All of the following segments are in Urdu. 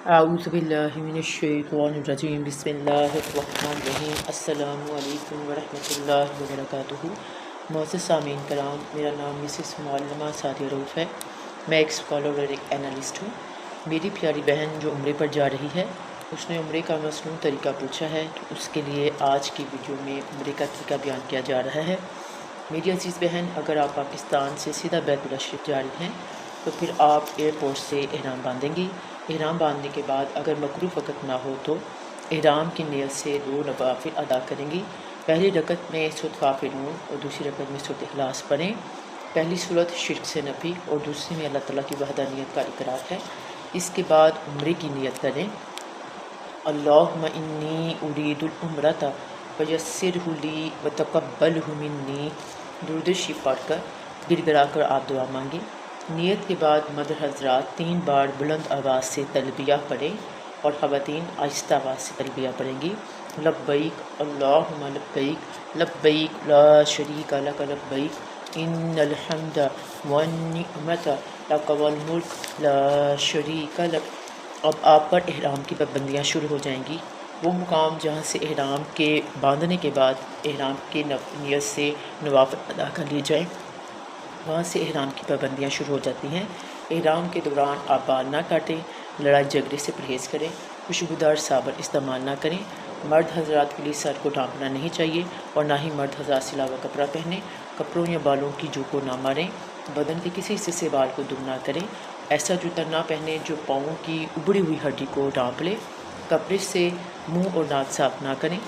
اعوذ باللہ من الشیطان الرجیم بسم اللہ الرحمن الرحیم السلام علیکم ورحمۃ اللہ وبرکاتہ۔ معزز سامعین کرام، میرا نام مسز معلمہ سعدیہ رؤف ہے۔ میں ایک اسکالر اور ایک اینالسٹ ہوں۔ میری پیاری بہن جو عمرے پر جا رہی ہے، اس نے عمرے کا مصنوع طریقہ پوچھا ہے، تو اس کے لیے آج کی ویڈیو میں عمرے کا طریقہ بیان کیا جا رہا ہے۔ میری عزیز بہن، اگر آپ پاکستان سے سیدھا بیت اللہ شریف جا رہی ہیں تو پھر آپ ایئرپورٹ سے احرام باندھیں گی۔ احرام باندھنے کے بعد اگر مکروہ وقت نہ ہو تو احرام کی نیت سے 2 نوافل ادا کریں گی۔ پہلی رکعت میں سورۃ کافرون اور دوسری رکعت میں سورۃ اخلاص پڑھیں۔ پہلی صورت شرک سے نفی اور دوسری میں اللہ تعالیٰ کی وحدانیت کا اقرار ہے۔ اس کے بعد عمرے کی نیت کریں۔ اللہم انی ارید العمرۃ فیسرہ لی وتقبلہ منی، درود شریف پڑھ کر گر گرا کر آپ دعا مانگیں۔ نیت کے بعد مرد حضرات 3 بار بلند آواز سے تلبیہ پڑھیں اور خواتین آہستہ آواز سے تلبیہ پڑھیں گی۔ لبیک اللہم لبیک لبیک لا شریک لک لبیک ان الحمد والنعمت لک والملک لا شریک لک۔ اب آپ پر احرام کی پابندیاں شروع ہو جائیں گی۔ وہ مقام جہاں سے احرام کے باندھنے کے بعد احرام کی نیت سے نوافل ادا کر لیے جائیں، وہاں سے احرام کی پابندیاں شروع ہو جاتی ہیں۔ احرام کے دوران آپ بال نہ کاٹیں، لڑائی جھگڑے سے پرہیز کریں، خوشبودار صابن استعمال نہ کریں۔ مرد حضرات کے لیے سر کو ڈھانپنا نہیں چاہیے اور نہ ہی مرد حضرات سے علاوہ کپڑا پہنیں۔ کپڑوں یا بالوں کی جو کو نہ ماریں۔ بدن کے کسی حصے سے بال کو دم نہ کریں۔ ایسا جوتا نہ پہنیں جو پاؤں کی ابڑی ہوئی ہڈی کو ڈھانپ لے۔ کپڑے سے منہ اور ناک صاف نہ کریں۔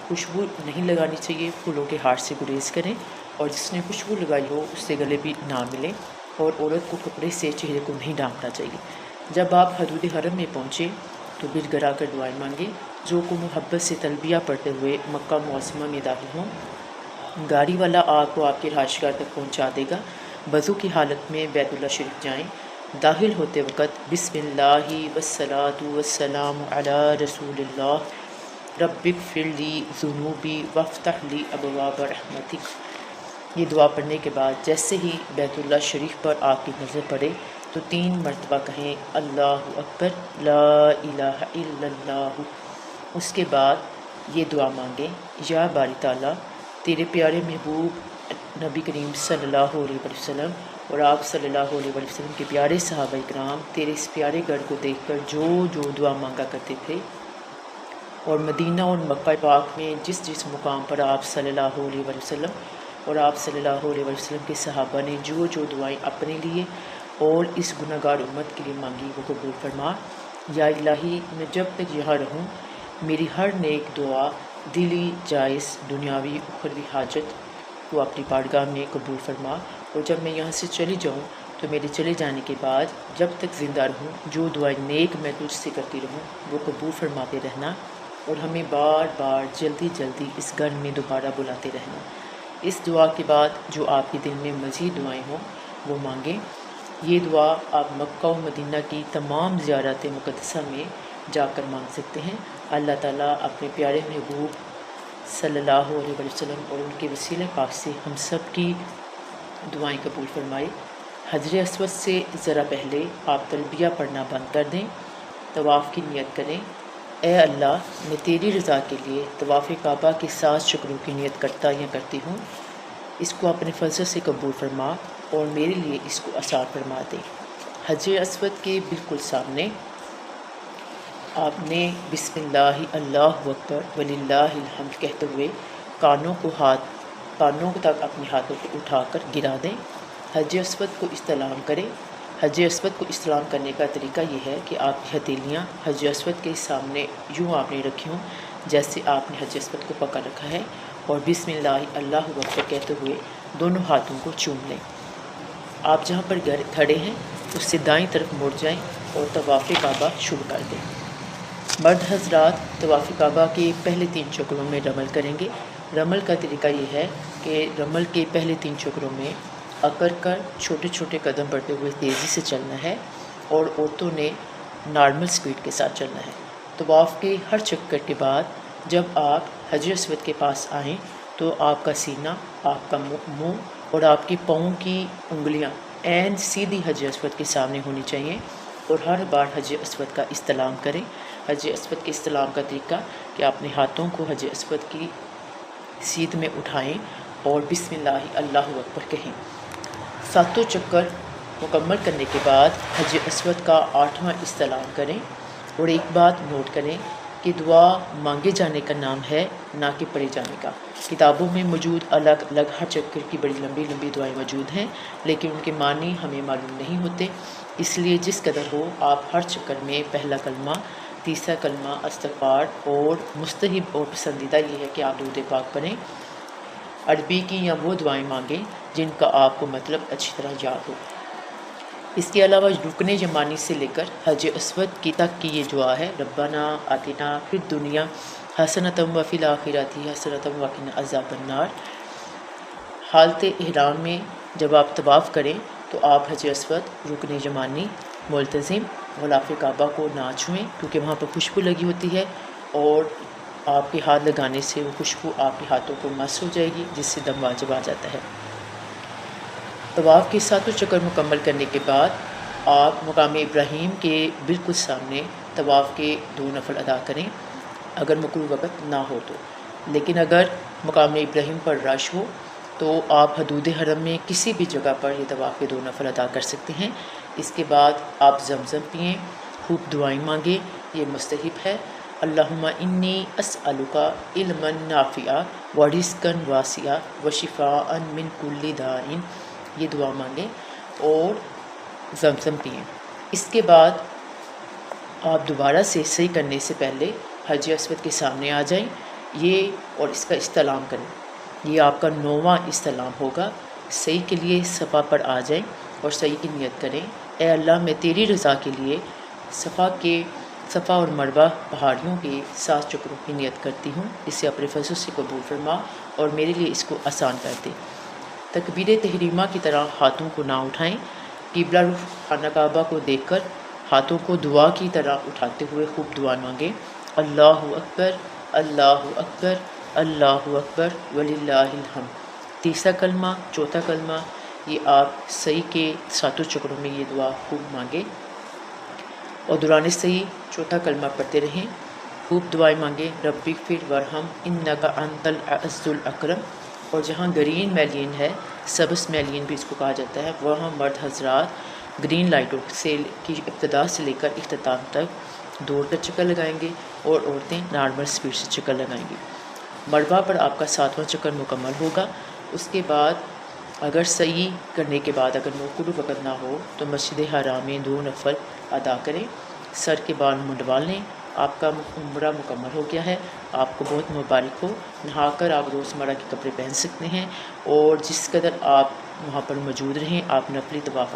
خوشبو نہیں لگانی چاہیے۔ پھولوں کے ہار سے گریز کریں اور جس نے خوشبو لگائی ہو اس سے گلے بھی نہ ملیں، اور عورت کو کپڑے سے چہرے کو نہیں ڈھانپنا چاہیے۔ جب آپ حدود حرم میں پہنچیں تو گر گرا کر دعائیں مانگیں۔ جو کو محبت سے تلبیہ پڑھتے ہوئے مکہ معظمہ میں داخل ہوں، گاڑی والا آپ کو آپ کے رہائش گاہ تک پہنچا دے گا۔ وضو کی حالت میں بیت اللہ شریف جائیں۔ داخل ہوتے وقت بسم اللہ والصلاۃ والسلام علی رسول اللہ رب اغفر لی ذنوبی وافتح لی ابواب رحمتک۔ یہ دعا پڑھنے کے بعد جیسے ہی بیت اللہ شریف پر آپ کی نظر پڑے تو 3 مرتبہ کہیں اللہ اکبر لا الہ الا اللہ۔ اس کے بعد یہ دعا مانگیں، یا باری تعالیٰ، تیرے پیارے محبوب نبی کریم صلی اللہ علیہ وسلم اور آپ صلی اللہ علیہ وسلم کے پیارے صحابہ کرام تیرے اس پیارے گھر کو دیکھ کر جو دعا مانگا کرتے تھے، اور مدینہ اور مکہ پاک میں جس جس مقام پر آپ صلی اللہ علیہ وسلم اور آپ صلی اللہ علیہ وسلم کے صحابہ نے جو دعائیں اپنے لیے اور اس گناہ گار امت کے لیے مانگی وہ قبول فرما۔ یا الہی، میں جب تک یہاں رہوں میری ہر نیک دعا، دلی جائز دنیاوی اخروی حاجت کو اپنی بارگاہ میں قبول فرما، اور جب میں یہاں سے چلی جاؤں تو میرے چلے جانے کے بعد جب تک زندہ رہوں جو دعائیں نیک میں تجھ سے کرتی رہوں وہ قبول فرماتے رہنا، اور ہمیں بار بار جلدی اس گھر میں دوبارہ بلاتے رہنا۔ اس دعا کے بعد جو آپ کے دل میں مزید دعائیں ہوں وہ مانگیں۔ یہ دعا آپ مکہ و مدینہ کی تمام زیارت مقدسہ میں جا کر مانگ سکتے ہیں۔ اللہ تعالیٰ اپنے پیارے محبوب صلی اللہ علیہ وسلم اور ان کے وسیلہ پاک سے ہم سب کی دعائیں قبول فرمائے۔ حجر اسود سے ذرا پہلے آپ تلبیہ پڑھنا بند کر دیں، طواف کی نیت کریں۔ اے اللہ، میں تیری رضا کے لیے طواف کعبہ کے 7 چکروں کی نیت کرتا یا کرتی ہوں، اس کو اپنے فضل سے قبول فرما اور میرے لیے اس کو آسان فرما دے۔ حجر اسود کے بالکل سامنے آپ نے بسم اللہ اللہ اکبر وللہ الحمد کہتے ہوئے کانوں تک اپنے ہاتھوں کو اٹھا کر گرا دیں۔ حجر اسود کو استلام کریں۔ حجر اسود کو استلام کرنے کا طریقہ یہ ہے کہ آپ کی ہتھیلیاں حجر اسود کے سامنے یوں آپ نے رکھی ہوں جیسے آپ نے حجر اسود کو پکڑ رکھا ہے، اور بسم اللہ اللہ اکبر کہتے ہوئے دونوں ہاتھوں کو چوم لیں۔ آپ جہاں پر کھڑے ہیں اس سے دائیں طرف مڑ جائیں اور طواف کعبہ شروع کر دیں۔ مرد حضرات طواف کعبہ کے پہلے 3 چکروں میں رمل کریں گے۔ رمل کا طریقہ یہ ہے کہ رمل کے پہلے 3 چکروں میں اکڑ کر چھوٹے قدم بڑھتے ہوئے تیزی سے چلنا ہے، اور عورتوں نے نارمل سپیڈ کے ساتھ چلنا ہے۔ طواف کے ہر چکر کے بعد جب آپ حجر اسود کے پاس آئیں تو آپ کا سینہ، آپ کا منہ اور آپ کے پاؤں کی انگلیاں عین سیدھی حجر اسود کے سامنے ہونی چاہیے، اور ہر بار حجر اسود کا استلام کریں۔ حجر اسود کے استلام کا طریقہ کہ اپنے ہاتھوں کو حجر اسود کی سیدھ میں اٹھائیں اور بسم اللہ اللہ اکبر کہیں۔ 7 چکر مکمل کرنے کے بعد حجر اسود کا 8واں استلام کریں۔ اور ایک بات نوٹ کریں کہ دعا مانگے جانے کا نام ہے، نہ کہ پڑھے جانے کا۔ کتابوں میں موجود الگ الگ ہر چکر کی بڑی لمبی لمبی دعائیں موجود ہیں، لیکن ان کے معنی ہمیں معلوم نہیں ہوتے، اس لیے جس قدر ہو آپ ہر چکر میں پہلا کلمہ، تیسرا کلمہ استغفار، اور مستحب اور پسندیدہ یہ ہے کہ آپ درود پاک پڑھیں۔ عربی کی یا وہ دعائیں مانگیں جن کا آپ کو مطلب اچھی طرح یاد ہو۔ اس کے علاوہ رکن یمانی سے لے کر حجر اسود کی تک کی یہ دعا ہے، ربنا آتنا فی الدنیا حسنۃ وفی الآخرۃ حسنۃ وقنا عذاب النار۔ حالت احرام میں جب آپ طواف کریں تو آپ حجر اسود، رکن یمانی، ملتزم، غلاف کعبہ کو نہ چھوئیں، کیونکہ وہاں پر خوشبو لگی ہوتی ہے اور آپ کے ہاتھ لگانے سے وہ خوشبو آپ کے ہاتھوں کو مس ہو جائے گی، جس سے دم واجب آ جاتا ہے۔ طواف کے 7 چکر مکمل کرنے کے بعد آپ مقام ابراہیم کے بالکل سامنے طواف کے 2 نفل ادا کریں، اگر مکروہ وقت نہ ہو تو۔ لیکن اگر مقام ابراہیم پر رش ہو تو آپ حدود حرم میں کسی بھی جگہ پر یہ طواف کے 2 نفل ادا کر سکتے ہیں۔ اس کے بعد آپ زمزم پئیں، خوب دعائیں مانگیں، یہ مستحب ہے۔ اللہم انی اسألک علما نافعا ورزقا واسعا وشفاء من کل داء، یہ دعا مانگیں اور زمزم پئیں۔ اس کے بعد آپ دوبارہ سے صحیح کرنے سے پہلے حجر اسود کے سامنے آ جائیں یہ اور اس کا استلام کریں۔ یہ آپ کا 9واں استلام ہوگا۔ صحیح کے لیے صفا پر آ جائیں اور صحیح کی نیت کریں، اے اللہ میں تیری رضا کے لیے صفا اور مروہ پہاڑیوں کے 7 چکروں کی نیت کرتی ہوں، اسے اپنے فضل سے قبول فرما اور میرے لیے اس کو آسان کر دے۔ تکبیر تحریمہ کی طرح ہاتھوں کو نہ اٹھائیں، قبلہ رخ خانہ کعبہ کو دیکھ کر ہاتھوں کو دعا کی طرح اٹھاتے ہوئے خوب دعا مانگیں، اللہ اکبر اللہ اکبر اللہ اکبر وللہ الحمد۔ تیسرا کلمہ، چوتھا کلمہ، یہ آپ صحیح کے 7 چکروں میں یہ دعا خوب مانگیں اور دوران صحیح چوتھا کلمہ پڑھتے رہیں، خوب دعائیں مانگیں، رب اغفر ورحم انک انت العز الاکرم۔ اور جہاں گرین میلین ہے، سبز میلین بھی اس کو کہا جاتا ہے، وہاں مرد حضرات گرین لائٹوں سے کی ابتدا سے لے کر اختتام تک دوڑ کر چکر لگائیں گے اور عورتیں نارمل سپیڈ سے چکر لگائیں گی۔ مروہ پر آپ کا 7واں چکر مکمل ہوگا۔ اس کے بعد اگر صحیح کرنے کے بعد اگر مکروہ وقت نہ ہو تو مسجد حرام میں 2 نفل ادا کریں، سر کے بال منڈوا لیں، آپ کا عمرہ مکمل ہو گیا ہے، آپ کو بہت مبارک ہو۔ نہا کر آپ روزمرہ کے کپڑے پہن سکتے ہیں اور جس قدر آپ وہاں پر موجود رہیں آپ نفلی طواف